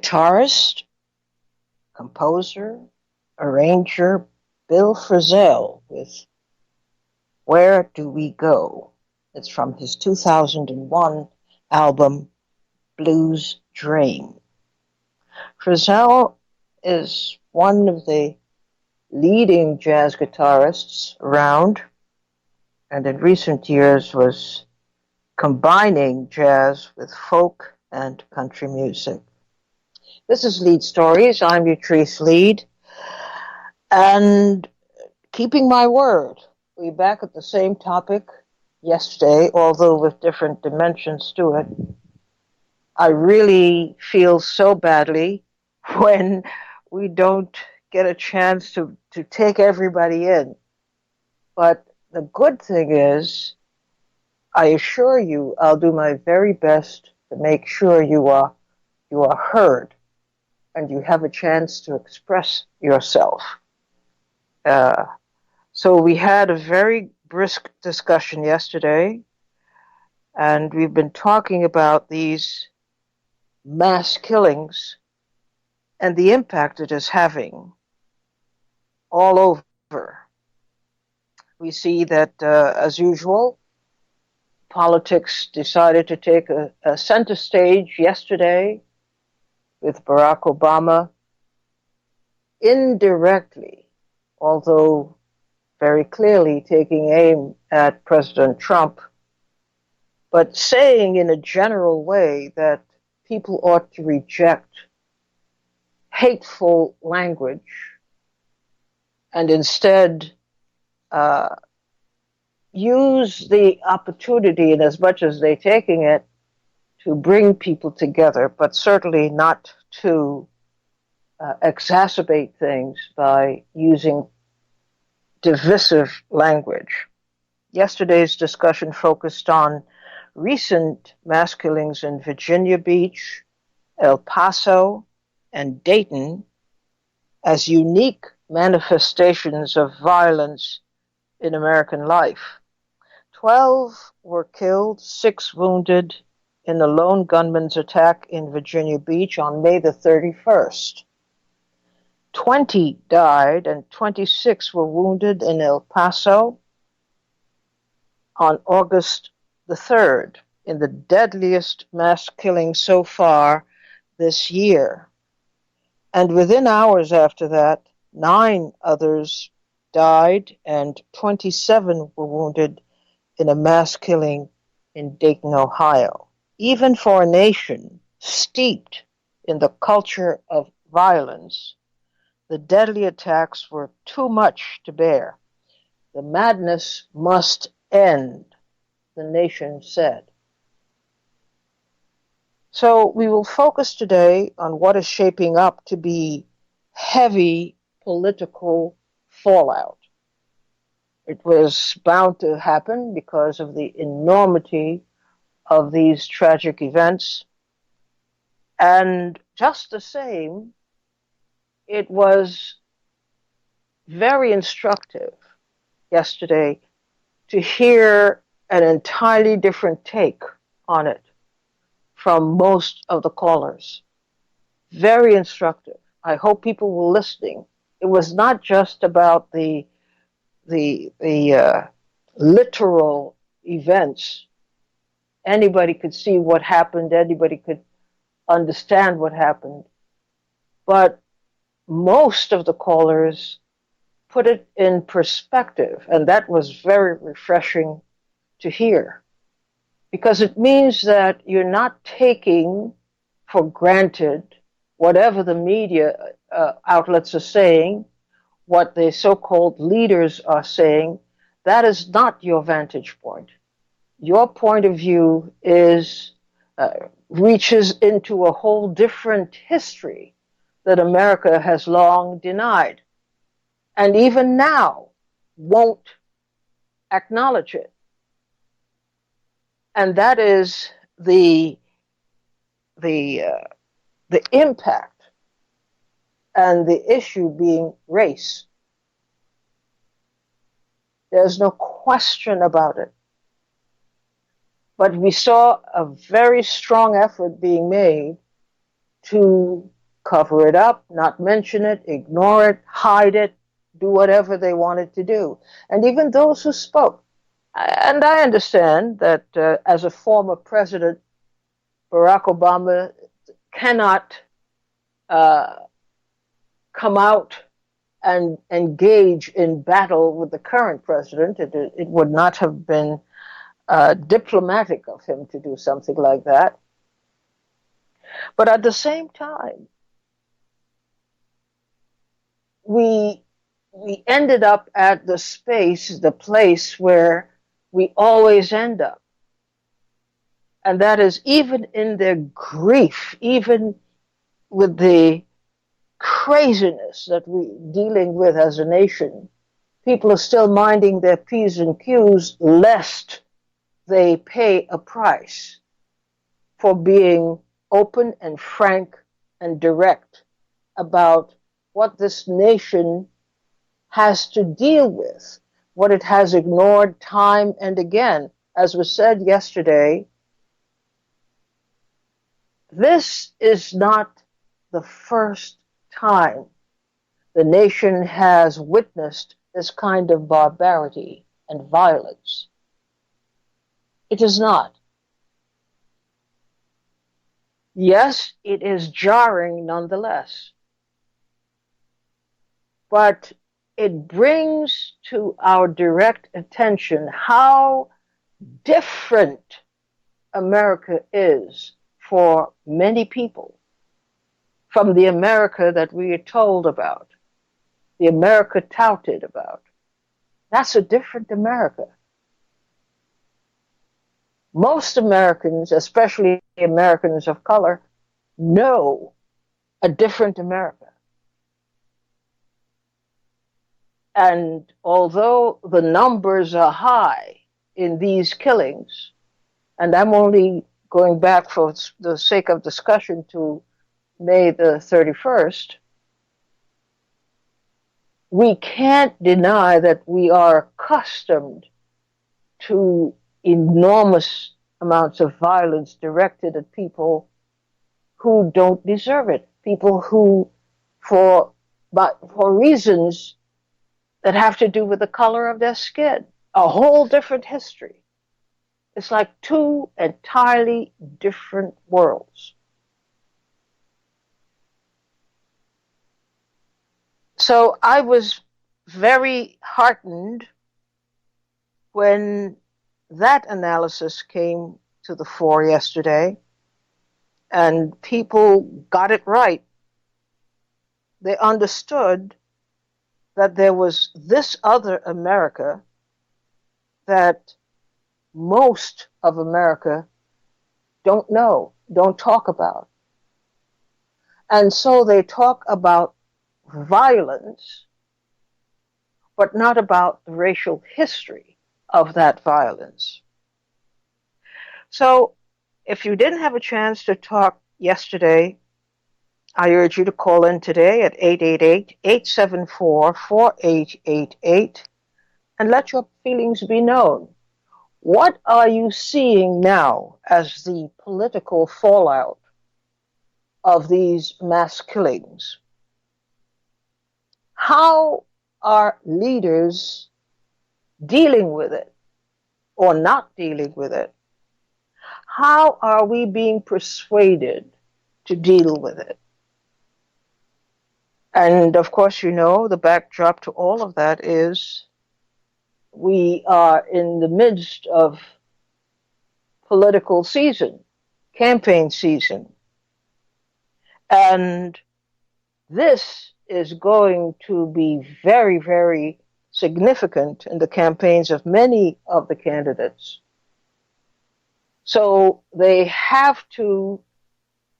guitarist, composer, arranger Bill Frisell with Where Do We Go? It's from his 2001 album Blues Dream. Frisell is one of the leading jazz guitarists around, and in recent years was combining jazz with folk and country music. This is Leid Stories. I'm Utrice Leid, and keeping my word, we're back at the same topic yesterday, although with different dimensions to it. I really feel so badly when we don't get a chance to take everybody in. But the good thing is, I assure you, I'll do my very best to make sure you are heard and you have a chance to express yourself. So we had a very brisk discussion yesterday, and we've been talking about these mass killings and the impact it is having all over. We see that, as usual, politics decided to take a center stage yesterday with Barack Obama indirectly, although very clearly taking aim at President Trump, but saying in a general way that people ought to reject hateful language and instead use the opportunity, in as much as they're taking it, to bring people together, but certainly not to exacerbate things by using divisive language. Yesterday's discussion focused on recent mass killings in Virginia Beach, El Paso, and Dayton as unique manifestations of violence in American life. 12 were killed, 6 wounded in a lone gunman's attack in Virginia Beach on May the 31st. 20 died and 26 were wounded in El Paso on August the 3rd, in the deadliest mass killing so far this year. And within hours after that, 9 others died and 27 were wounded in a mass killing in Dayton, Ohio. Even for a nation steeped in the culture of violence, the deadly attacks were too much to bear. The madness must end, the nation said. So we will focus today on what is shaping up to be heavy political fallout. It was bound to happen because of the enormity of these tragic events. And just the same, it was very instructive yesterday to hear an entirely different take on it from most of the callers. Very instructive. I hope people were listening. It was not just about the literal events. Anybody could see what happened. Anybody could understand what happened. But most of the callers put it in perspective, and that was very refreshing to hear, because it means that you're not taking for granted whatever the media outlets are saying, what the so-called leaders are saying. That is not your vantage point. Your point of view is reaches into a whole different history that America has long denied, and even now won't acknowledge it. And that is the impact and the issue being race. There's no question about it. But we saw a very strong effort being made to cover it up, not mention it, ignore it, hide it, do whatever they wanted to do. And even those who spoke. And I understand that as a former president, Barack Obama cannot uh, come out and engage in battle with the current president. It would not have been diplomatic of him to do something like that. But at the same time, we ended up at the place where we always end up. And that is even in their grief, even with the craziness that we're dealing with as a nation, people are still minding their P's and Q's lest they pay a price for being open and frank and direct about what this nation has to deal with, what it has ignored time and again. As was said yesterday, this is not the first time the nation has witnessed this kind of barbarity and violence. It is not. Yes, it is jarring nonetheless. But it brings to our direct attention how different America is for many people from the America that we are told about, the America touted about. That's a different America. Most Americans, especially Americans of color, know a different America. And although the numbers are high in these killings, and I'm only going back for the sake of discussion to May the 31st, we can't deny that we are accustomed to enormous amounts of violence directed at people who don't deserve it, people who, for reasons that have to do with the color of their skin, a whole different history. It's like two entirely different worlds. So I was very heartened when that analysis came to the fore yesterday, and people got it right. They understood that there was this other America that most of America don't know, don't talk about. And so they talk about violence, but not about the racial history of that violence. So if you didn't have a chance to talk yesterday, I urge you to call in today at 888-874-4888 and let your feelings be known. What are you seeing now as the political fallout of these mass killings? How are leaders dealing with it or not dealing with it? How are we being persuaded to deal with it? And of course, you know, the backdrop to all of that is we are in the midst of political season, campaign season. And this is going to be very, very significant in the campaigns of many of the candidates. So they have to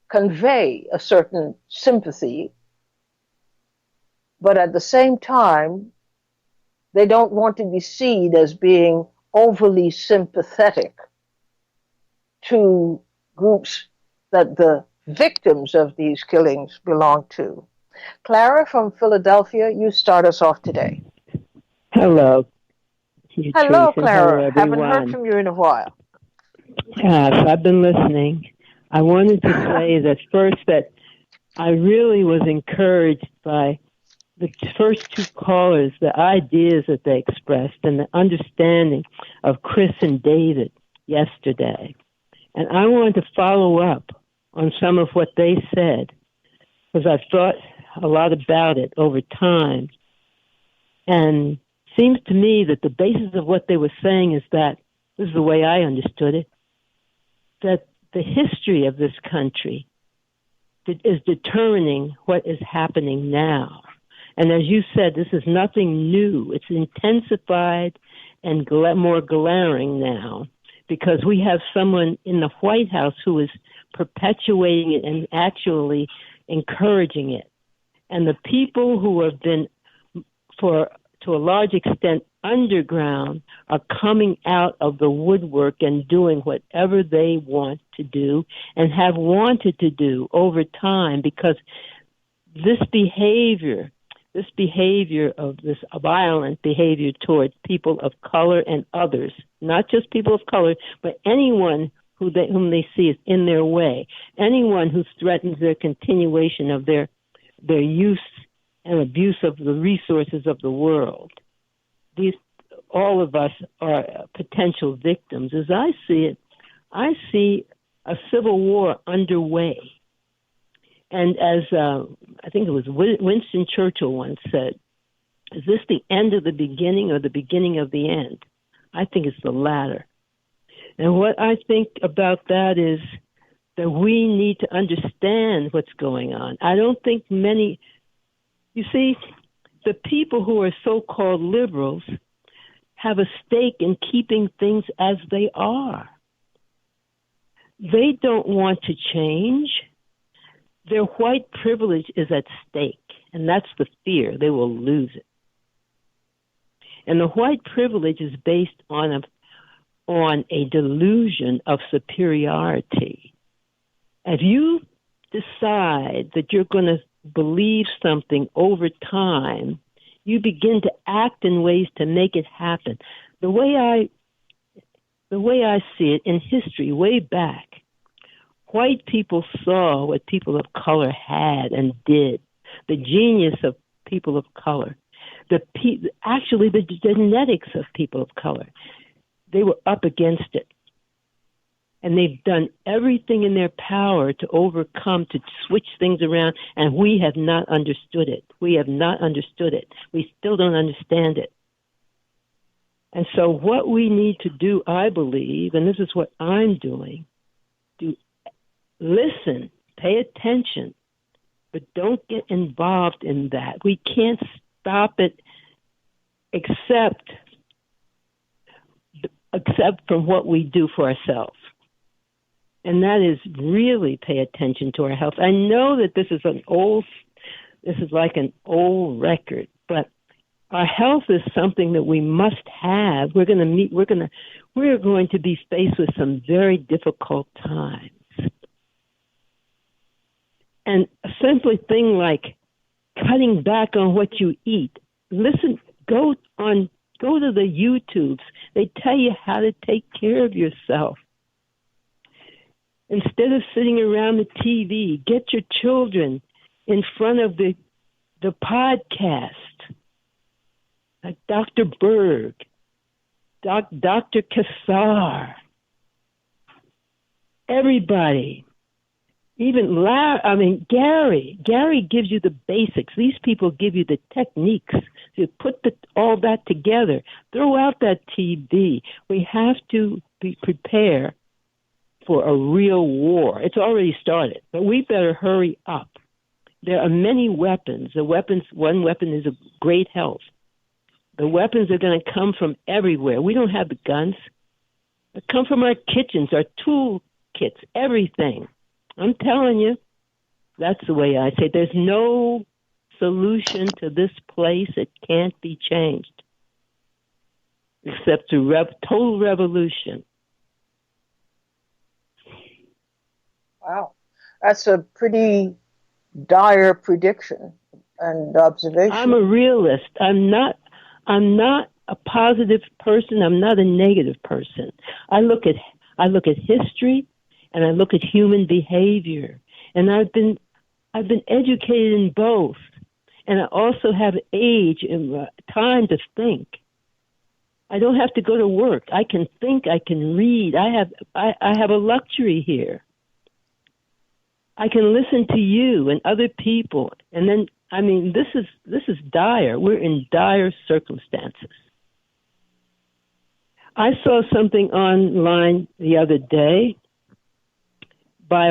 convey a certain sympathy, but at the same time, they don't want to be seen as being overly sympathetic to groups that the victims of these killings belong to. Clara from Philadelphia, you start us off today. Hello. Hello, Clara. Hello, Haven't heard from you in a while. Yes, I've been listening. I wanted to say that first that I really was encouraged by the first two callers, the ideas that they expressed and the understanding of Chris and David yesterday. And I wanted to follow up on some of what they said because I've thought a lot about it over time. And it seems to me that the basis of what they were saying is that, this is the way I understood it, that the history of this country is determining what is happening now. And as you said, this is nothing new. It's intensified and more glaring now because we have someone in the White House who is perpetuating it and actually encouraging it. And the people who have been, to a large extent, underground are coming out of the woodwork and doing whatever they want to do and have wanted to do over time, because this behavior of this violent behavior towards people of color and others, not just people of color, but anyone whom they see is in their way, anyone who threatens their continuation of their use and abuse of the resources of the world. All of us are potential victims. As I see it, I see a civil war underway. And as I think it was Winston Churchill once said, is this the end of the beginning or the beginning of the end? I think it's the latter. And what I think about that is that we need to understand what's going on. I don't think many, you see, the people who are so-called liberals have a stake in keeping things as they are. They don't want to change. Their white privilege is at stake, and that's the fear. They will lose it. And the white privilege is based on a delusion of superiority. If you decide that you're going to believe something over time, you begin to act in ways to make it happen. The way I see it in history, way back, white people saw what people of color had and did, the genius of people of color, actually the genetics of people of color. They were up against it. And they've done everything in their power to overcome, to switch things around, and we have not understood it. We have not understood it. We still don't understand it. And so what we need to do, I believe, and this is what I'm doing, to listen, pay attention, but don't get involved in that. We can't stop it except from what we do for ourselves. And that is really pay attention to our health. I know that this is like an old record, but our health is something that we must have. We're going to be faced with some very difficult times. And a simple thing like cutting back on what you eat. Listen, go to the YouTubes. They tell you how to take care of yourself. Instead of sitting around the TV, get your children in front of the podcast, like Dr. Berg, Dr. Kassar, everybody, even Gary. Gary gives you the basics. These people give you the techniques. You put all that together. Throw out that TV. We have to prepare for a real war. It's already started, but we better hurry up. There are many weapons. One weapon is a great health. The weapons are going to come from everywhere. We don't have the guns. They come from our kitchens, our tool kits, everything. I'm telling you, that's the way I say it. There's no solution to this place. It can't be changed except through total revolution. Wow. That's a pretty dire prediction and observation. I'm a realist. I'm not a positive person. I'm not a negative person. I look at history and I look at human behavior. And I've been I've been educated in both. And I also have age and time to think. I don't have to go to work. I can think. I can read. I have a luxury here. I can listen to you and other people. And then, I mean, this is dire. We're in dire circumstances. I saw something online the other day by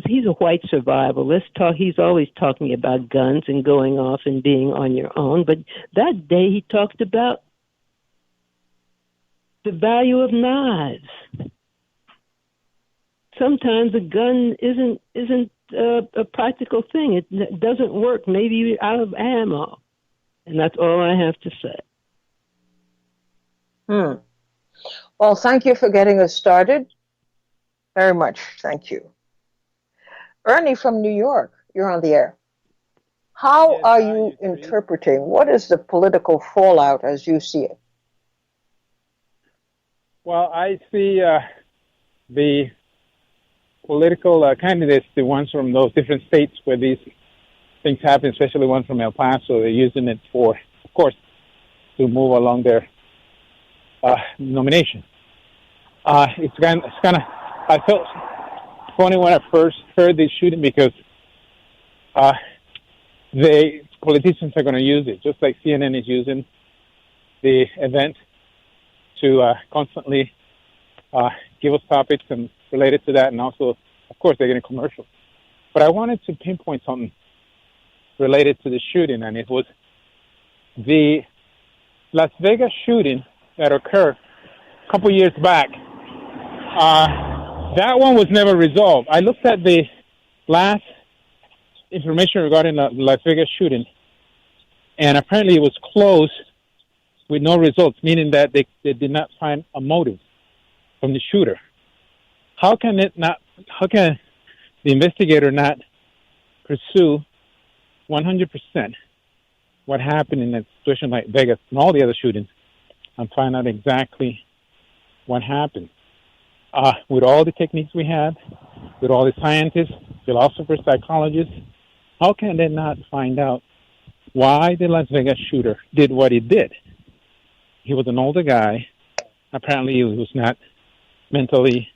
he's a white survivalist. He's always talking about guns and going off and being on your own. But that day he talked about the value of knives. Sometimes a gun isn't a practical thing. It doesn't work. Maybe you're out of ammo. And that's all I have to say. Well, thank you for getting us started. Very much. Thank you. Ernie from New York, you're on the air. How are you interpreting? What is the political fallout as you see it? Well, I see the political candidates, the ones from those different states where these things happen, especially one from El Paso, they're using it for, of course, to move along their nomination. It's kind of, I felt funny when I first heard this shooting because the politicians are going to use it, just like CNN is using the event to constantly give us topics and related to that, and also, of course, they're getting commercials. But I wanted to pinpoint something related to the shooting, and it was the Las Vegas shooting that occurred a couple years back. That one was never resolved. I looked at the last information regarding the Las Vegas shooting, and apparently it was closed with no results, meaning that they did not find a motive from the shooter. How can the investigator not pursue 100% what happened in a situation like Vegas and all the other shootings and find out exactly what happened? With all the techniques we have, with all the scientists, philosophers, psychologists, how can they not find out why the Las Vegas shooter did what he did? He was an older guy. Apparently, he was not mentally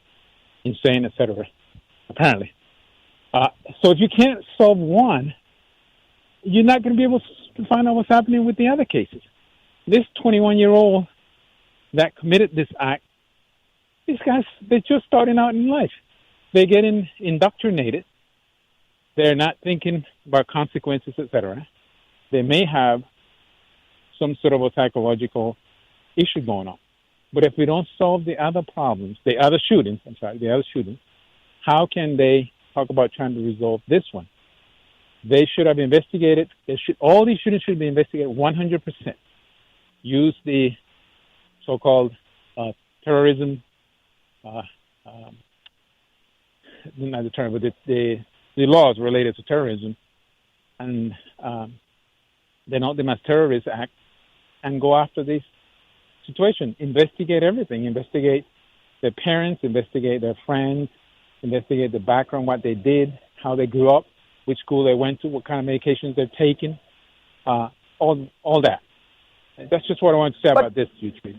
insane, etc. Apparently. So if you can't solve one, you're not going to be able to find out what's happening with the other cases. This 21-year-old that committed this act, these guys, they're just starting out in life. They're getting indoctrinated. They're not thinking about consequences, etc. They may have some sort of a psychological issue going on. But if we don't solve the other problems, the other shootings, how can they talk about trying to resolve this one? They should have investigated. All these shootings should be investigated 100%. Use the so-called terrorism, not the term, but the laws related to terrorism, and the Not the Mass Terrorist Act, and go after this situation. Investigate everything. Investigate their parents. Investigate their friends. Investigate the background, what they did, how they grew up, which school they went to, what kind of medications they're taking, all that. That's just what I want to say about this, Tracy.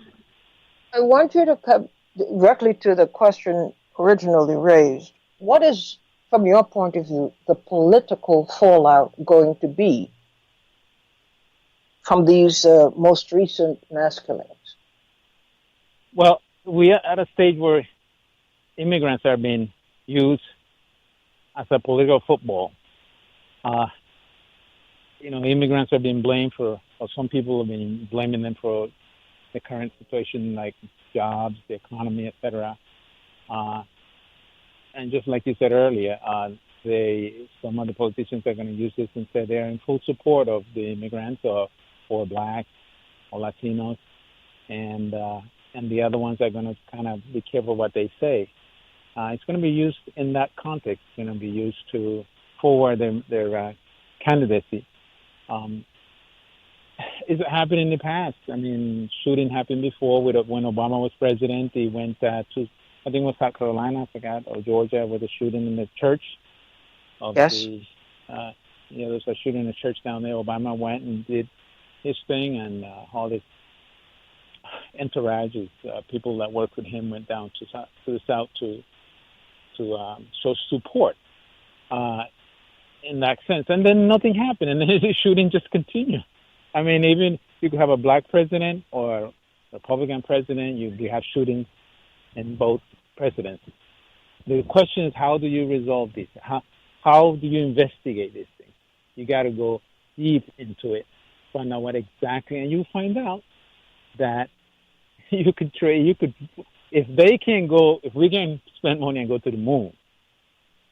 I want you to come directly to the question originally raised. What is, from your point of view, the political fallout going to be from these most recent mass killings? Well, we are at a stage where immigrants are being used as a political football. Immigrants are being blamed or some people have been blaming them for the current situation, like jobs, the economy, etc. And just like you said earlier, some of the politicians are going to use this and say they're in full support of the immigrants or blacks or Latinos, and the other ones are going to kind of be careful what they say. It's going to be used in that context. It's going to be used to forward their candidacy. Is it happened in the past? I mean, shooting happened before when Obama was president. He went to, I think it was South Carolina, I forgot, or Georgia, with a shooting in the church of yes. the There's a shooting in a church down there. Obama went and did his thing, and all this entourage, people that worked with him, went down to the south to show support in that sense. And then nothing happened, and then the shooting just continued. I mean, even you could have a black president or a Republican president, you have shootings in both presidents. The question is, how do you resolve this? How do you investigate this thing? You got to go deep into it, find out what exactly, and you find out that you could trade. If we can spend money and go to the moon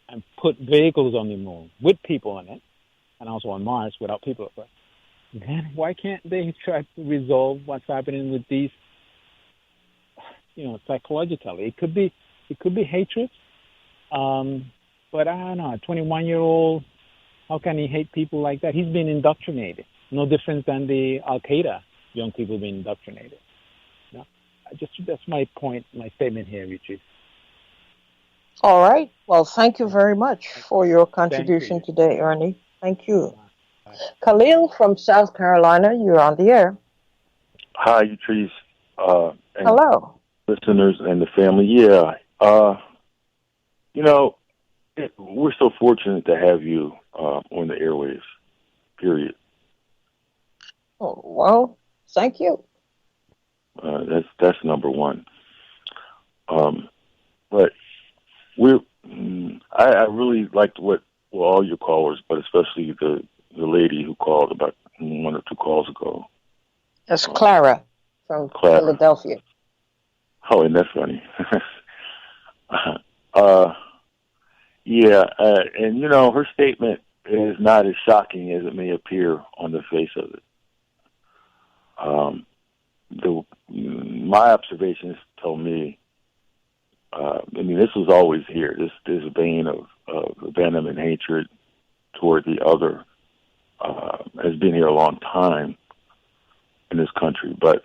and put vehicles on the moon with people on it, and also on Mars without people, then why can't they try to resolve what's happening with these? Psychologically, it could be hatred. But I don't know, a 21-year-old, how can he hate people like that? He's been indoctrinated. No difference than the Al-Qaeda young people being indoctrinated. That's my point, my statement here, Richie. All right. Well, thank you very much for your contribution today, Ernie. Thank you. Khalil from South Carolina, you're on the air. Hi, Utrice. Hello. Listeners and the family. Yeah. We're so fortunate to have you on the airwaves, period. Oh, well, thank you. That's number one. But I really liked all your callers, but especially the lady who called about 1 or 2 calls ago. That's Clara from Philadelphia. Oh, and that's funny. And her statement is not as shocking as it may appear on the face of it. My observations tell me, this was always here. This vein of venom and hatred toward the other has been here a long time in this country. But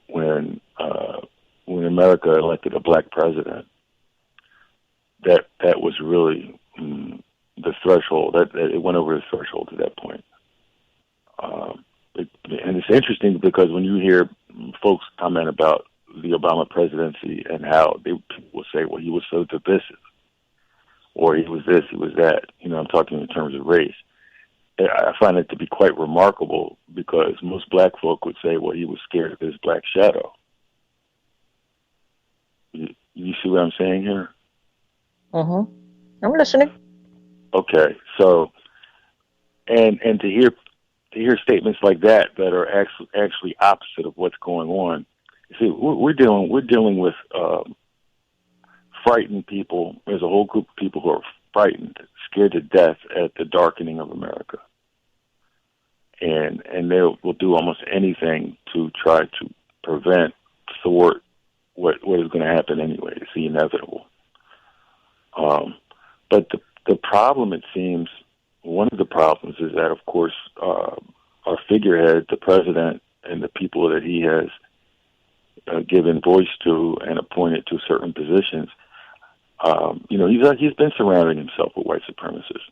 when America elected a black president, that was really the threshold. That it went over the threshold at that point. And it's interesting because when you hear folks comment about the Obama presidency and how people will say, well, he was so divisive, or he was this, he was that. I'm talking in terms of race. I find it to be quite remarkable because most black folk would say, well, he was scared of his black shadow. You see what I'm saying here? Mm-hmm. I'm listening. Okay, so, and to hear statements like that are actually opposite of what's going on. You see, we're dealing with frightened people. There's a whole group of people who are frightened, scared to death at the darkening of America, and they will do almost anything to try to thwart what is going to happen anyway. It's the inevitable. But the problem, it seems, one of the problems is that, of course, our figurehead, the president, and the people that he has given voice to and appointed to certain positions, he's been surrounding himself with white supremacists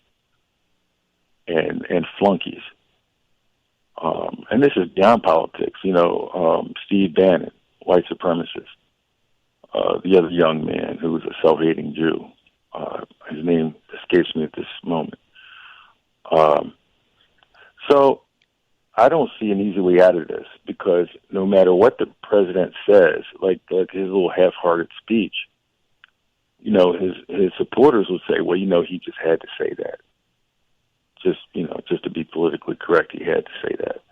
and flunkies. And this is beyond politics. Steve Bannon, white supremacist. The other young man who was a self-hating Jew. His name escapes me at this moment. So I don't see an easy way out of this because no matter what the president says, like his little half-hearted speech, his supporters would say, well, he just had to say that. Just to be politically correct, he had to say that.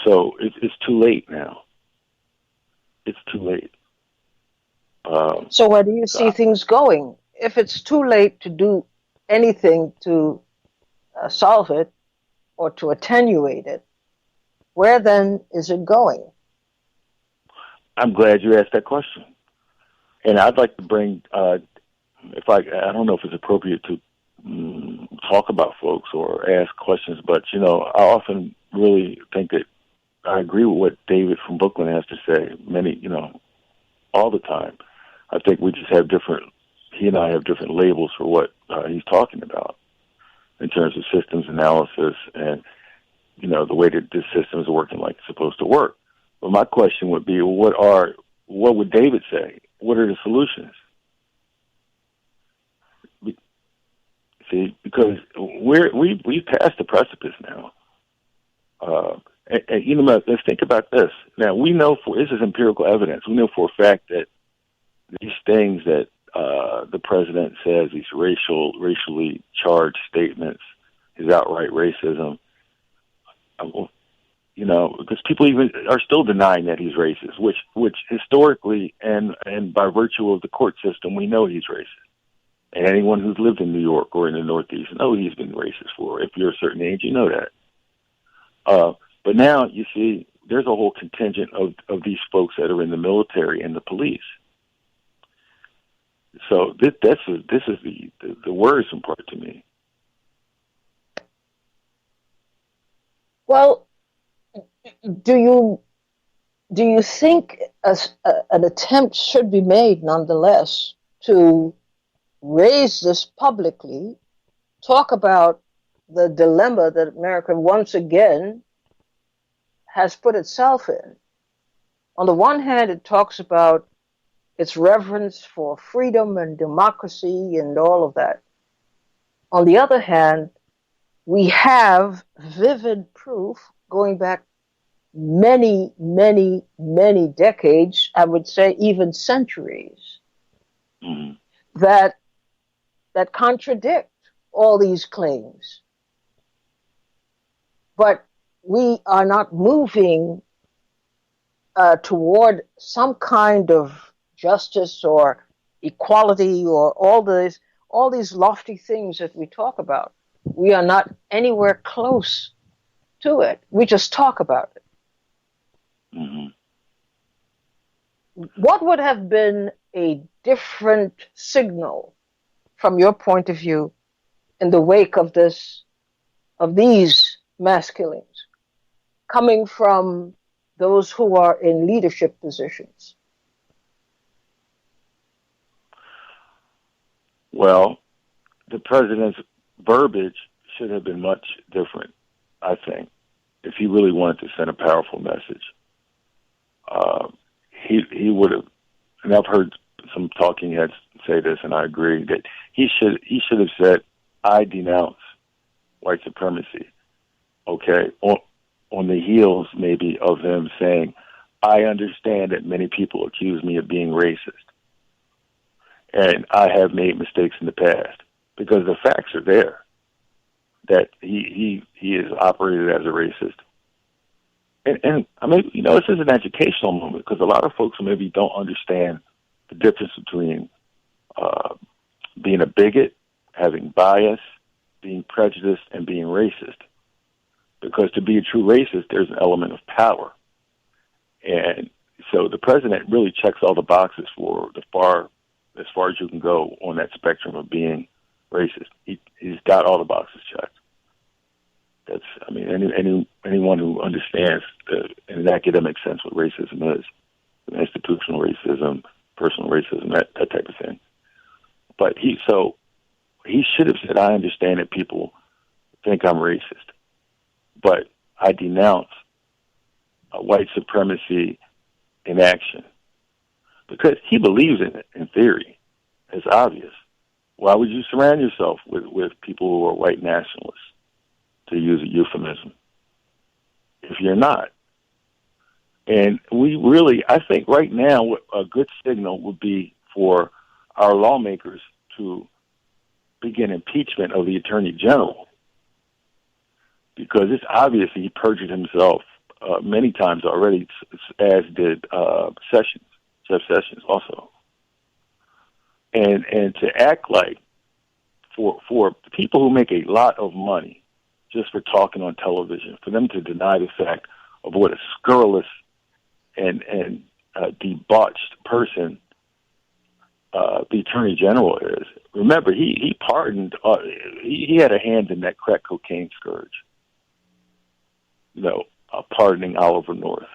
So it's too late now. It's too late. So where do you see things going? If it's too late to do anything to solve it or to attenuate it, where then is it going? I'm glad you asked that question. And I'd like to bring, I don't know if it's appropriate to talk about folks or ask questions, but, I often really think that I agree with what David from Brooklyn has to say, all the time. I think we just have he and I have different labels for what he's talking about. in terms of systems analysis and, the way that this system is working like it's supposed to work. But my question would be, what would David say? What are the solutions? See, because we've passed the precipice now. Let's think about this. Now, we know this is empirical evidence. We know for a fact that these things that the president says, these racially charged statements, his outright racism, because people even are still denying that he's racist, which historically and by virtue of the court system, we know he's racist. And anyone who's lived in New York or in the Northeast know he's been racist for. If you're a certain age, you know that. But now you see there's a whole contingent of these folks that are in the military and the police. So this is the worrisome part to me. Well, do you think an attempt should be made, nonetheless, to raise this publicly, talk about the dilemma that America once again has put itself in? On the one hand, it talks about its reverence for freedom and democracy and all of that. On the other hand, we have vivid proof going back many, many, many decades, I would say even centuries, that contradict all these claims. But we are not moving toward some kind of justice or equality or all these lofty things that we talk about. We are not anywhere close to it. We just talk about it. Mm-hmm. What would have been a different signal from your point of view in the wake of these mass killings coming from those who are in leadership positions? Well, the president's verbiage should have been much different, I think, if he really wanted to send a powerful message. He would have, and I've heard some talking heads say this, and I agree, that he should have said, "I denounce white supremacy." Okay, on the heels maybe of him saying, "I understand that many people accuse me of being racist, and I have made mistakes in the past," because the facts are there that he is operated as a racist. And I mean, this is an educational moment because a lot of folks maybe don't understand the difference between being a bigot, having bias, being prejudiced, and being racist. Because to be a true racist, there's an element of power. And so the president really checks all the boxes for as far as you can go on that spectrum of being racist. He's got all the boxes checked. Anyone who understands in an academic sense what racism is, institutional racism, personal racism, that type of thing. But he should have said, "I understand that people think I'm racist, but I denounce white supremacy in action," because he believes in it in theory. It's obvious. Why would you surround yourself with people who are white nationalists, to use a euphemism, if you're not? And I think right now, a good signal would be for our lawmakers to begin impeachment of the Attorney General, because it's obvious he perjured himself many times already, as did Jeff Sessions also. And to act like for people who make a lot of money just for talking on television, for them to deny the fact of what a scurrilous and debauched person the Attorney General is. Remember, he pardoned, he had a hand in that crack cocaine scourge, pardoning Oliver North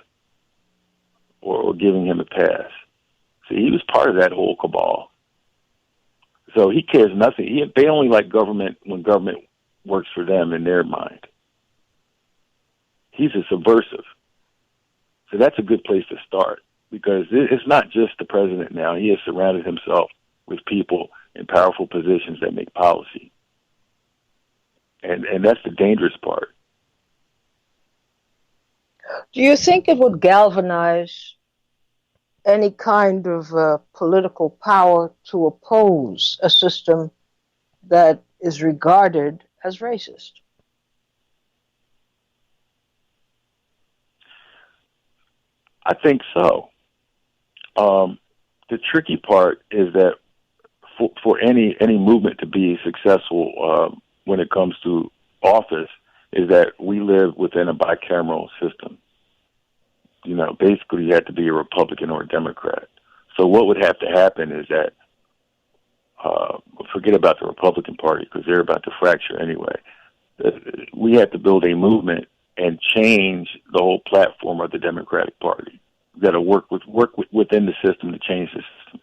or giving him a pass. See, he was part of that whole cabal. So he cares nothing. They only like government when government works for them in their mind. He's a subversive. So that's a good place to start, because it's not just the president now. He has surrounded himself with people in powerful positions that make policy. And that's the dangerous part. Do you think it would galvanize any kind of political power to oppose a system that is regarded as racist? I think so. The tricky part is that for any movement to be successful when it comes to office is that we live within a bicameral system. You know, basically you have to be a Republican or a Democrat. So what would have to happen is that, forget about the Republican Party because they're about to fracture anyway. We have to build a movement and change the whole platform of the Democratic Party. We've got to work within the system to change the system.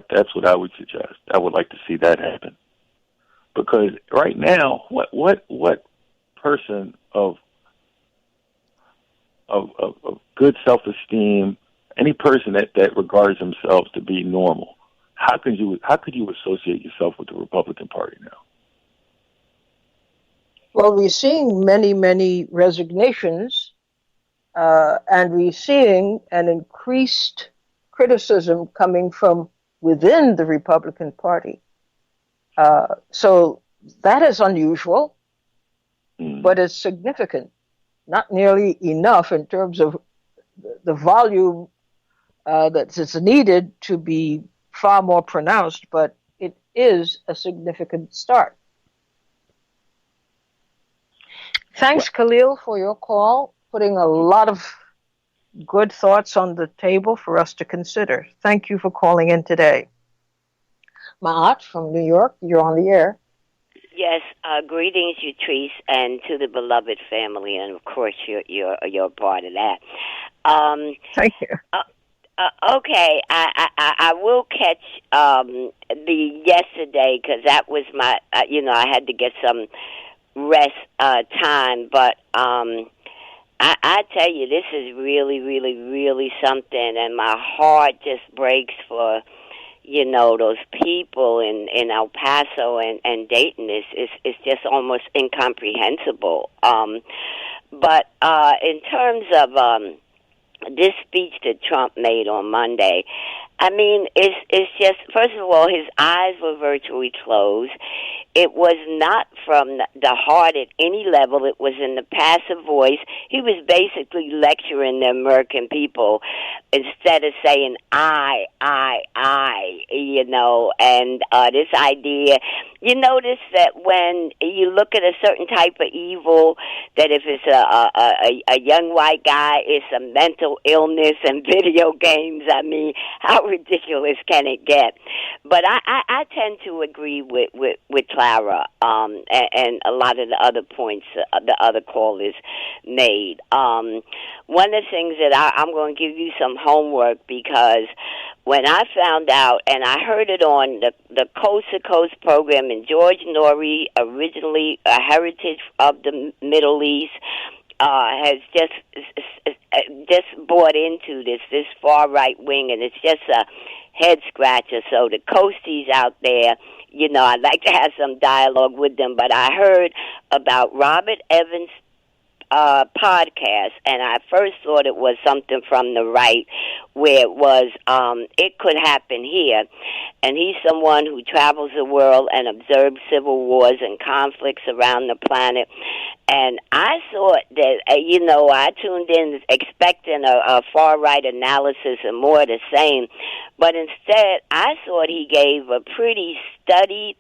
That's what I would suggest. I would like to see that happen. Because right now, what person of good self-esteem, any person that regards themselves to be normal, how could you associate yourself with the Republican Party now? Well, we're seeing many resignations, and we're seeing an increased criticism coming from within the Republican Party. So that is unusual, but it's significant. Not nearly enough in terms of the volume that is needed to be far more pronounced, but it is a significant start. Thanks, Khalil, for your call, putting a lot of good thoughts on the table for us to consider. Thank you for calling in today. Ma'at from New York, you're on the air. Yes, greetings, Utrice, and to the beloved family, and of course you're a part of that. Thank you. Okay, I will catch the yesterday because that was my I had to get some rest time, but I tell you, this is really something, and my heart just breaks for those people in El Paso and Dayton is just almost incomprehensible. But in terms of this speech that Trump made on Monday, I mean, it's just, first of all, his eyes were virtually closed. It was not from the heart at any level. It was in the passive voice. He was basically lecturing the American people instead of saying I, and this idea. You notice that when you look at a certain type of evil, that if it's a young white guy, it's a mental illness and video games. I mean, how ridiculous can it get? But I tend to agree with Clara and a lot of the other points the other callers made. One of the things that I'm going to give you some homework, because when I found out, and I heard it on the Coast to Coast program, and George Norrie, originally a heritage of the Middle East, has just bought into this far right wing, and it's just a head scratcher. So the coasties out there, I'd like to have some dialogue with them. But I heard about Robert Evans' podcast, and I first thought it was something from the right, where it was it could happen here. And he's someone who travels the world and observes civil wars and conflicts around the planet. And I thought that, I tuned in expecting a far-right analysis and more of the same. But instead, I thought he gave a pretty studied,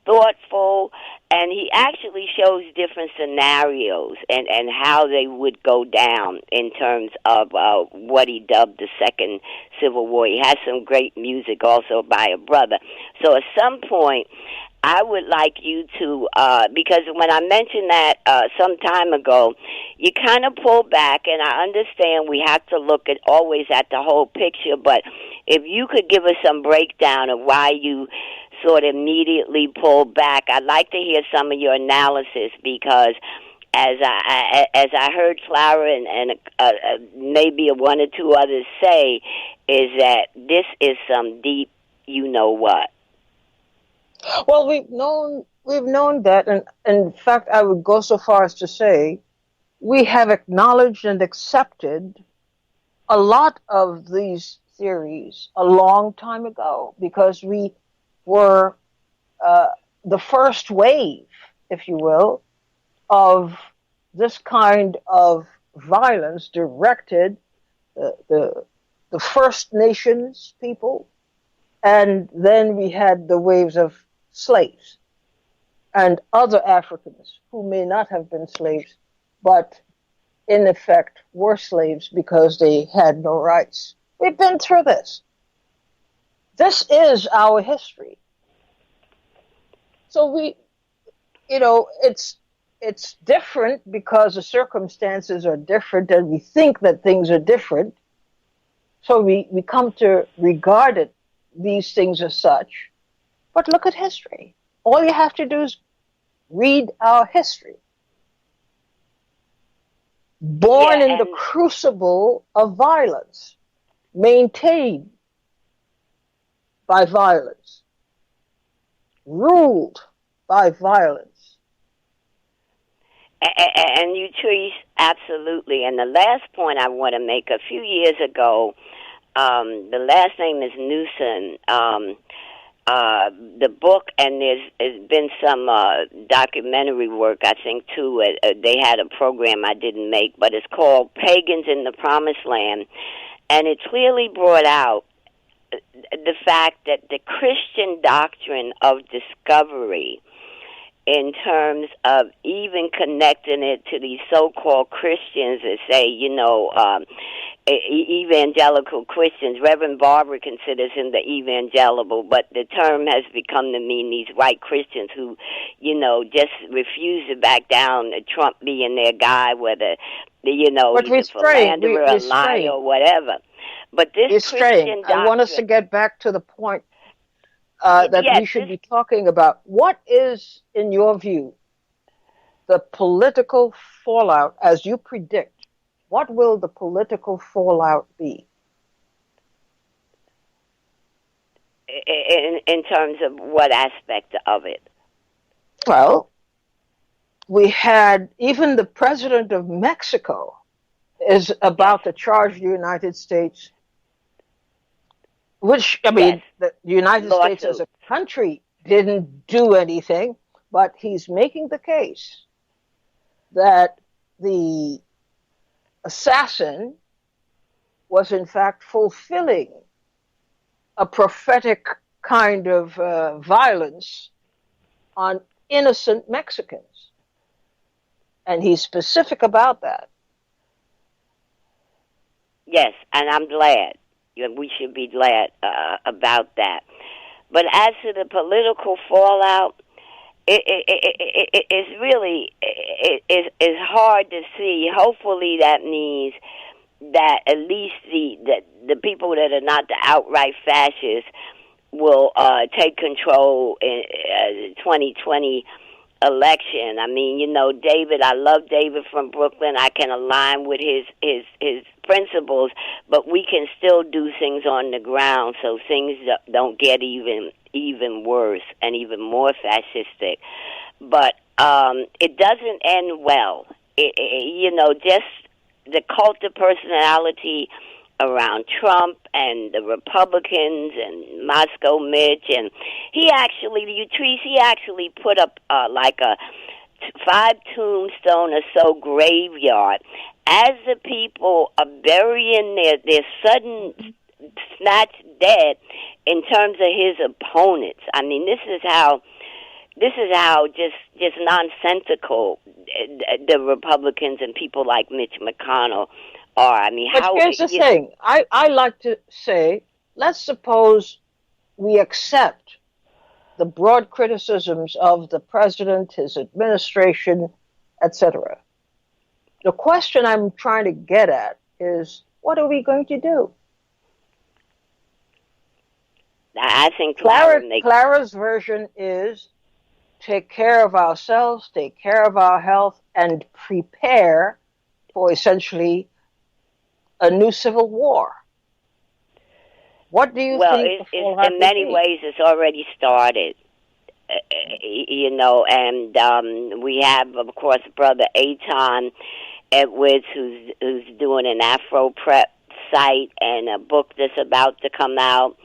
thoughtful, and he actually shows different scenarios and how they would go down in terms of what he dubbed the Second Civil War. He has some great music also by a brother. So at some point, I would like you to, because when I mentioned that some time ago, you kind of pull back, and I understand we have to look always at the whole picture, but if you could give us some breakdown of why you sort of immediately pulled back. I'd like to hear some of your analysis, because as I heard Clara and maybe one or two others say, is that this is some deep, you know what. Well, we've known that, and in fact, I would go so far as to say we have acknowledged and accepted a lot of these theories a long time ago, because we were the first wave, if you will, of this kind of violence directed the First Nations people, and then we had the waves of slaves and other Africans who may not have been slaves, but in effect were slaves because they had no rights. We've been through this. This is our history. So it's different because the circumstances are different and we think that things are different. So we come to regard these things as such. But look at history. All you have to do is read our history. Born in the crucible of violence, maintained by violence, ruled by violence. And you, Trees, absolutely. And the last point I want to make, a few years ago, the last name is Newsom, the book, and there's been some documentary work, I think, too. They had a program I didn't make, but it's called Pagans in the Promised Land. And it clearly brought out the fact that the Christian doctrine of discovery, in terms of even connecting it to these so-called Christians that say, evangelical Christians. Reverend Barber considers him the evangelical, but the term has become to mean these white Christians who, just refuse to back down to Trump being their guy, whether, he's a philanderer, a liar, or whatever. But this Christian doctrine... I want us to get back to the point that we should be talking about. What is, in your view, the political fallout, as you predict? What will the political fallout be? In terms of what aspect of it? Well, we had even the president of Mexico is about to charge the United States, which, the United States as a country didn't do anything, but he's making the case that the assassin was in fact fulfilling a prophetic kind of violence on innocent Mexicans. And he's specific about that. Yes, and I'm glad. We should be glad about that. But as to the political fallout, it's really it's hard to see. Hopefully, that means that at least the people that are not the outright fascists will take control in the 2020 election. I mean, David, I love David from Brooklyn. I can align with his principles, but we can still do things on the ground so things don't get even worse and even more fascistic. But it doesn't end well. Just the cult of personality around Trump and the Republicans and Moscow Mitch, and he actually put up like a 5 tombstone or so graveyard as the people are burying their sudden snatched dead in terms of his opponents. I mean, this is how just nonsensical the Republicans and people like Mitch McConnell are. I mean, but here's the thing. I like to say, let's suppose we accept the broad criticisms of the president, his administration, etc. The question I'm trying to get at is, what are we going to do? I think Clara makes. Clara's version is take care of ourselves, take care of our health, and prepare for essentially a new civil war. What do you Well, think the it's fallout in would many be? ways it's already started. And we have, of course, Brother Aton Edwards, who's doing an Afro prep site and a book that's about to come out.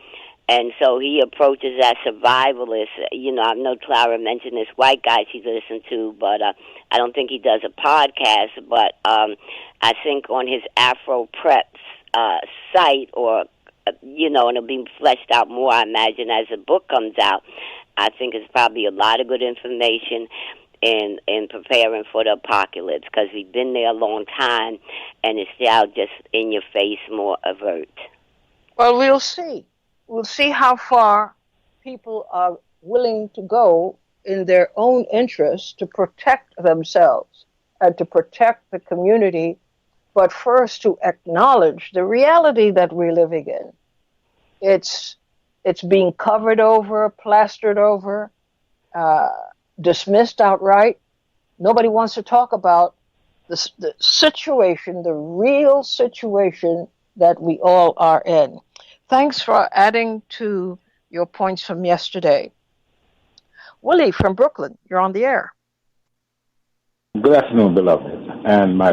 And so he approaches as survivalist. I know Clara mentioned this white guy she listened to, but I don't think he does a podcast. But I think on his Afro Prep site, or and it'll be fleshed out more, I imagine, as the book comes out. I think it's probably a lot of good information in preparing for the apocalypse, because we've been there a long time, and it's now just in your face, more overt. Well, we'll see. We'll see how far people are willing to go in their own interest to protect themselves and to protect the community, but first to acknowledge the reality that we're living in. It's being covered over, plastered over, dismissed outright. Nobody wants to talk about the situation, the real situation that we all are in. Thanks for adding to your points from yesterday. Willie from Brooklyn, you're on the air. Good afternoon, beloved, and my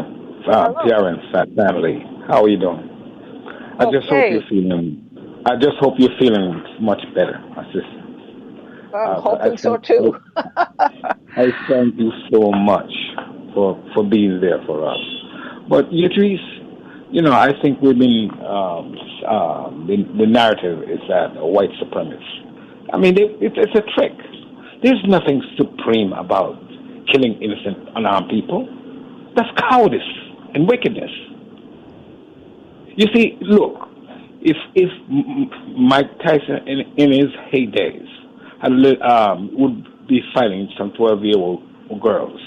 parents and family. How are you doing? I just hope you're feeling much better, my sister. I'm hoping so too. I thank you so much for being there for us. But Yatrice, I think we've been the narrative is that a white supremacist. I mean, it's a trick. There's nothing supreme about killing innocent, unarmed people. That's cowardice and wickedness. You see, look, if Mike Tyson in his heydays would be fighting some 12-year-old girls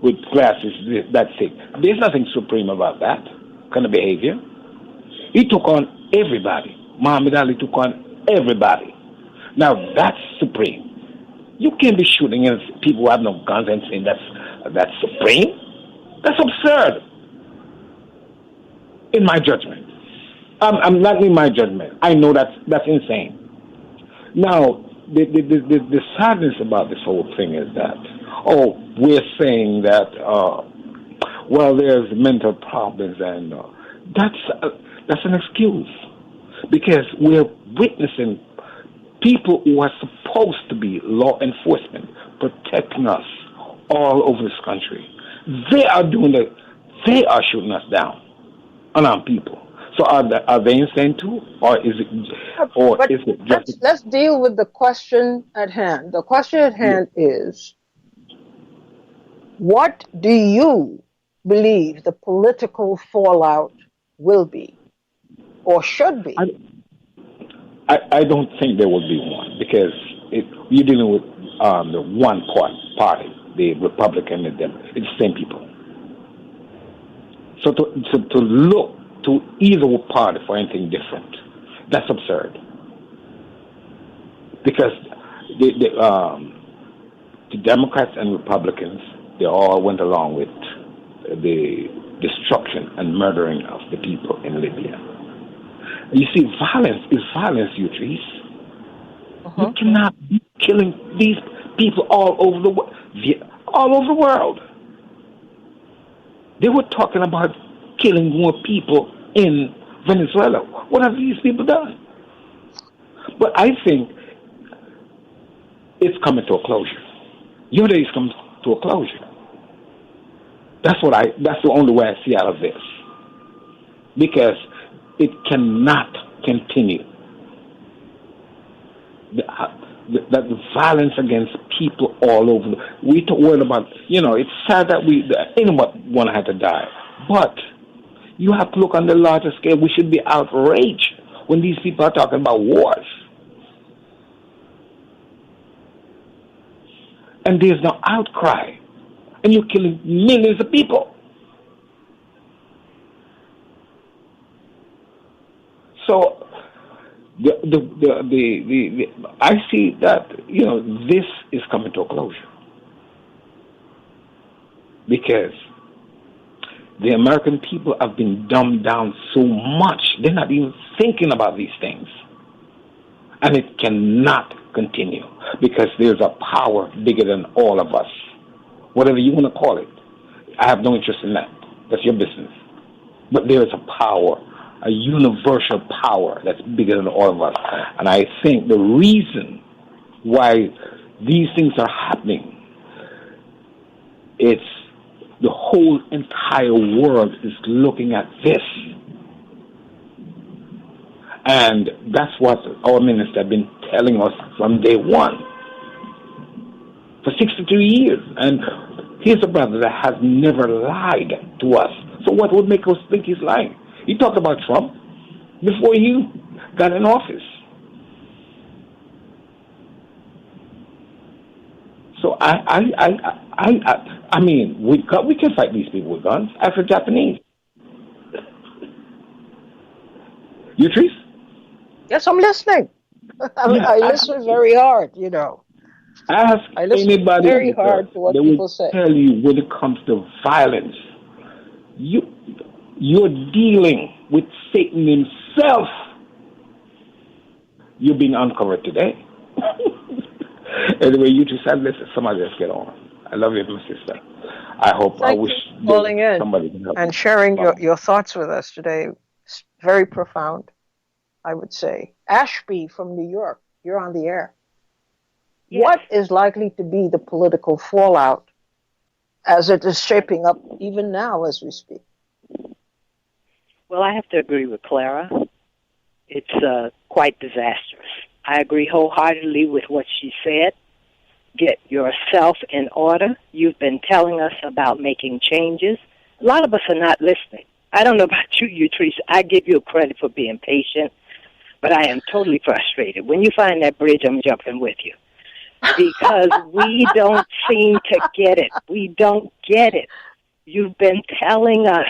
with glasses that thick, there's nothing supreme about that kind of behavior. He took on everybody. Muhammad Ali took on everybody. Now that's supreme. You can't be shooting at people who have no guns and saying that's supreme. That's absurd. In my judgment. I'm not in my judgment. I know that's insane. Now, the sadness about this whole thing is that, we're saying that, there's mental problems, and that's an excuse, because we're witnessing people who are supposed to be law enforcement protecting us all over this country. They are shooting us down, unarmed people. So are they insane too, or is it just? Let's deal with the question at hand. The question at hand is, what do you believe the political fallout will be, or should be? I don't think there will be one, because you're dealing with the one party, the Republican and them. It's the same people. So to look to either party for anything different, that's absurd. Because the Democrats and Republicans, they all went along with the destruction and murdering of the people in Libya. You see, violence is violence, Yatrice. Uh-huh. You cannot be killing these people all over the world. They were talking about killing more people in Venezuela. What have these people done? But I think it's coming to a closure. Your days come to a closure. That's the only way I see out of this. Because it cannot continue. The violence against people all over. We talk about, it's sad that anyone had to die. But you have to look on the larger scale. We should be outraged when these people are talking about wars. And there's no outcry. And you're killing millions of people. So I see that, this is coming to a closure because the American people have been dumbed down so much, they're not even thinking about these things. And it cannot continue because there's a power bigger than all of us. Whatever you want to call it. I have no interest in that. That's your business. But there is a power, a universal power that's bigger than all of us. And I think the reason why these things are happening, it's the whole entire world is looking at this. And that's what our minister have been telling us from day one. For 63 years. And here's a brother that has never lied to us. So what would make us think he's lying? He talked about Trump before he got in office. So I mean, we can fight these people with guns. Ask the Japanese. Trees? Yes, I'm listening. I listen very hard, Ask I listen anybody very hard to what people say. They will tell you when it comes to violence, you're dealing with Satan himself. You're being uncovered today. Anyway, you just said, listen, somebody else get on. I love you, my sister. I wish calling in somebody can help and sharing your thoughts with us today. It's very profound, I would say. Ashby from New York, you're on the air. Yes. What is likely to be the political fallout as it is shaping up even now as we speak? Well, I have to agree with Clara. It's quite disastrous. I agree wholeheartedly with what she said. Get yourself in order. You've been telling us about making changes. A lot of us are not listening. I don't know about you, Teresa. I give you credit for being patient, but I am totally frustrated. When you find that bridge, I'm jumping with you. Because we don't seem to get it. We don't get it. You've been telling us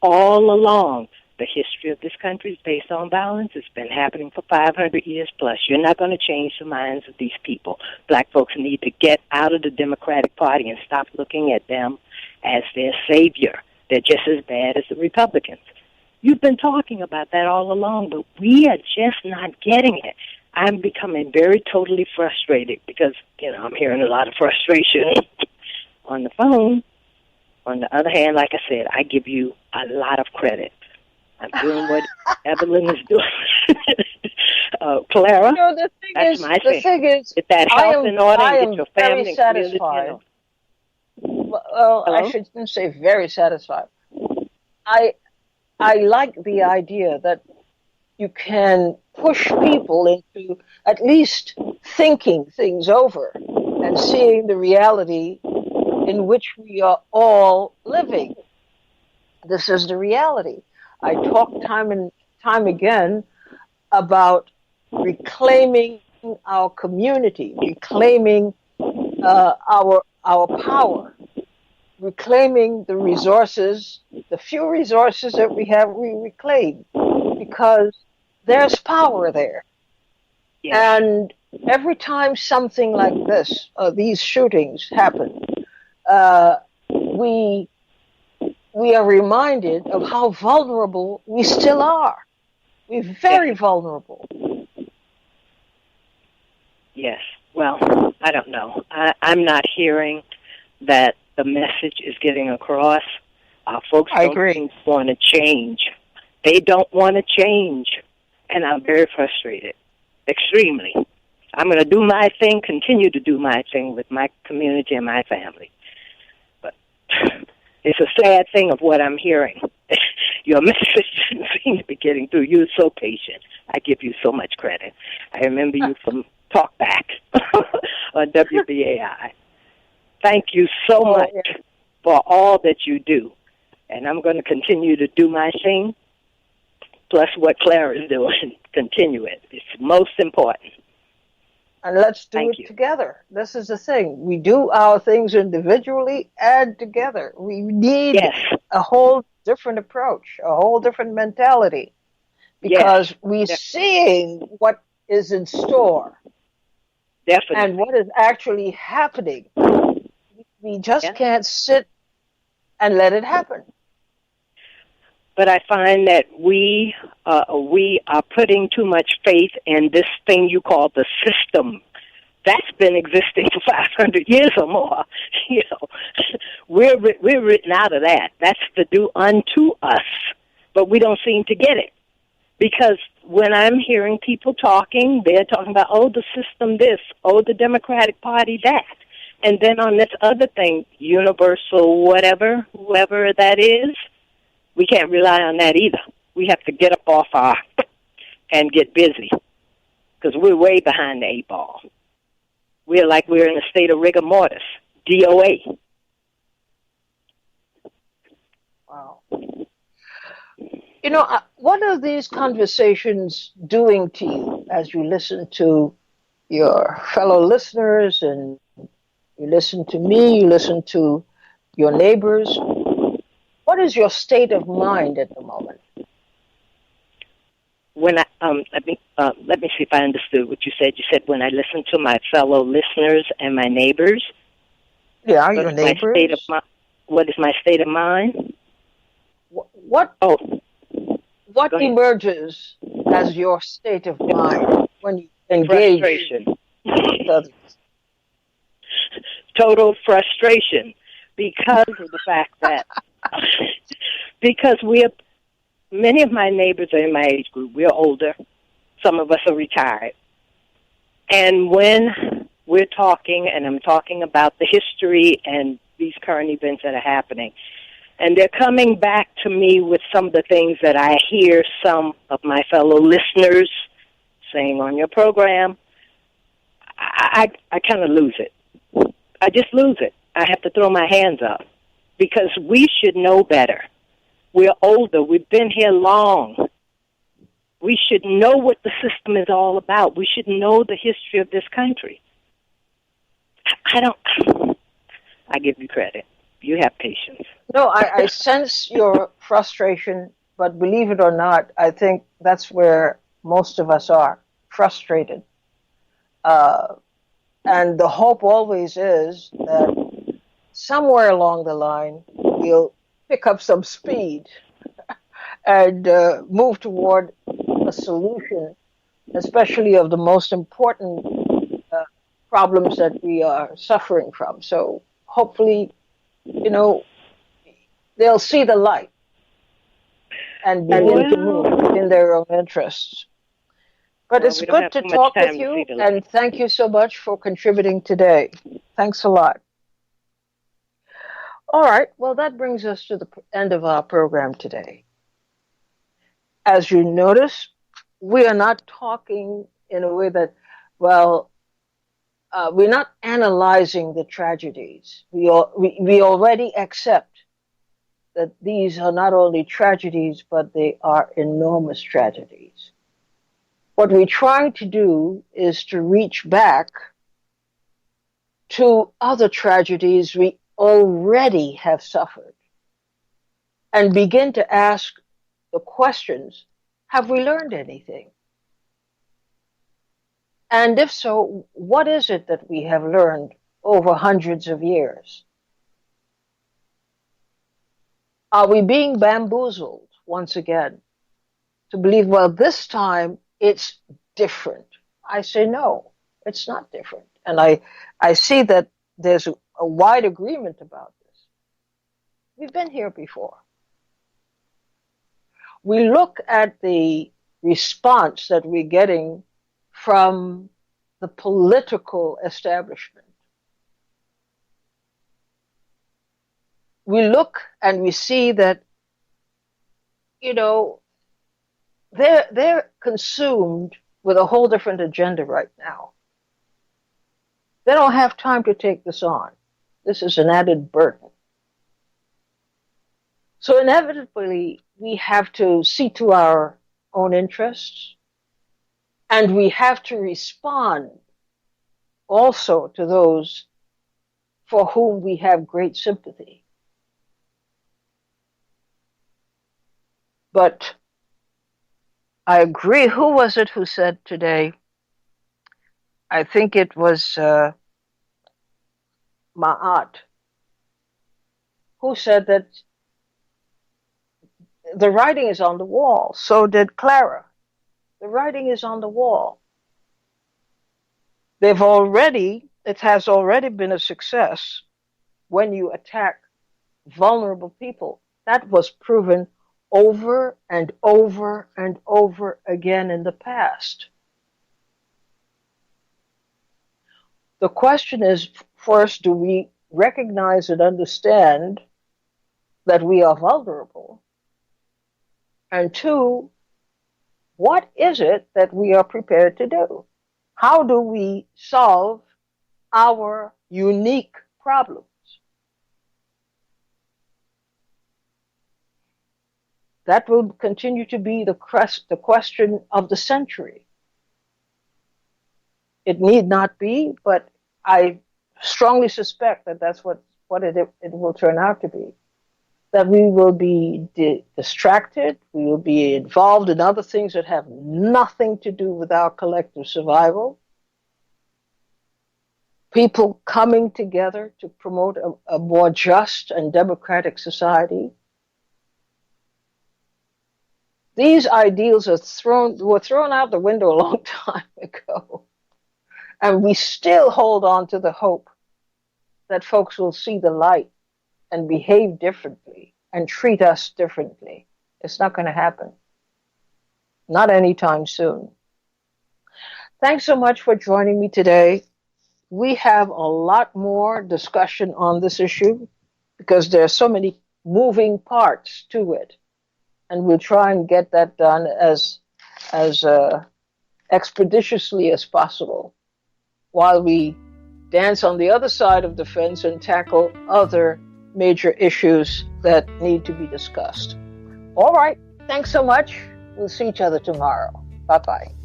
all along the history of this country is based on violence. It's been happening for 500 years plus. You're not going to change the minds of these people. Black folks need to get out of the Democratic Party and stop looking at them as their savior. They're just as bad as the Republicans. You've been talking about that all along, but we are just not getting it. I'm becoming very totally frustrated because, I'm hearing a lot of frustration on the phone. On the other hand, like I said, I give you a lot of credit. I'm doing what Evelyn is doing. Clara, that's my thing. The thing is, get that house in order and get your family. Very satisfied. Well, I shouldn't say very satisfied. I like the idea that you can push people into at least thinking things over and seeing the reality in which we are all living. This is the reality. I talk time and time again about reclaiming our community, reclaiming our power, reclaiming the resources, the few resources that we have, we reclaim, because there's power there. Yes. And every time something like this, these shootings happen, we are reminded of how vulnerable we still are. We're very vulnerable. Yes. Well, I don't know. I'm not hearing that the message is getting across. Folks don't want to change. They don't want to change. And I'm very frustrated, extremely. I'm going to do my thing, continue to do my thing with my community and my family. But it's a sad thing of what I'm hearing. Your message doesn't seem to be getting through. You're so patient. I give you so much credit. I remember you from Talkback on WBAI. Thank you so much for all that you do. And I'm going to continue to do my thing, plus what Clara is doing. Continue it. It's most important. And let's do it together. This is the thing. We do our things individually and together. We need a whole different approach, a whole different mentality. because Yes, we're seeing what is in store and definitely. what is actually happening. We just Yeah. can't sit and let it happen. But I find that we are putting too much faith in this thing you call the system. That's been existing for 500 years or more. You know, we're written out of that. That's to do unto us, but we don't seem to get it. Because when I'm hearing people talking, they're talking about, oh, the system this, oh, the Democratic Party that. And then on this other thing, universal whatever, whoever that is, we can't rely on that either. We have to get up off our and get busy because we're way behind the eight ball. We're in a state of rigor mortis, DOA. Wow. You know, what are these conversations doing to you as you listen to your fellow listeners and you listen to me, you listen to your neighbors? What is your state of mind at the moment? When I let me see if I understood what you said. You said when I listen to my fellow listeners and my neighbors. Yeah, What your is my state of neighbors. what is my state of mind? What Oh, what go ahead. emerges as your state of mind when you engage Frustration. with others? Total frustration because of the fact that because many of my neighbors are in my age group. We're older. Some of us are retired. And when we're talking, and I'm talking about the history and these current events that are happening, and they're coming back to me with some of the things that I hear some of my fellow listeners saying on your program, I kind of lose it. I just lose it. I have to throw my hands up because we should know better. We're older. We've been here long. We should know what the system is all about. We should know the history of this country. I give you credit. You have patience. No, I sense your frustration, but believe it or not, I think that's where most of us are, frustrated. And the hope always is that somewhere along the line, we'll pick up some speed and move toward a solution, especially of the most important problems that we are suffering from. So hopefully, you know, they'll see the light and begin to move in their own interests. But it's good to talk with you, and thank you so much for contributing today. Thanks a lot. All right, well, that brings us to the end of our program today. As you notice, we are not talking in a way that, well, we're not analyzing the tragedies. We already accept that these are not only tragedies, but they are enormous tragedies. What we're trying to do is to reach back to other tragedies we already have suffered and begin to ask the questions, have we learned anything? And if so, what is it that we have learned over hundreds of years? Are we being bamboozled once again to believe, well, this time it's different? I say no, it's not different. And I see that there's a wide agreement about this. We've been here before. We look at the response that we're getting from the political establishment. We look and we see that, you know, they're consumed with a whole different agenda right now. They don't have time to take this on. This is an added burden. So inevitably, we have to see to our own interests, and we have to respond also to those for whom we have great sympathy. But I agree. Who was it who said today? I think it was Ma'at, who said that the writing is on the wall. So did Clara. The writing is on the wall. It has already been a success when you attack vulnerable people. That was proven over and over and over again in the past. The question is, first, do we recognize and understand that we are vulnerable? And two, what is it that we are prepared to do? How do we solve our unique problems? That will continue to be the question of the century. It need not be, but I strongly suspect that that's what it will turn out to be. That we will be distracted, we will be involved in other things that have nothing to do with our collective survival. People coming together to promote a more just and democratic society. These ideals were thrown out the window a long time ago. And we still hold on to the hope that folks will see the light and behave differently and treat us differently. It's not going to happen. Not anytime soon. Thanks so much for joining me today. We have a lot more discussion on this issue because there are so many moving parts to it. And we'll try and get that done as expeditiously as possible while we dance on the other side of the fence and tackle other major issues that need to be discussed. All right. Thanks so much. We'll see each other tomorrow. Bye-bye.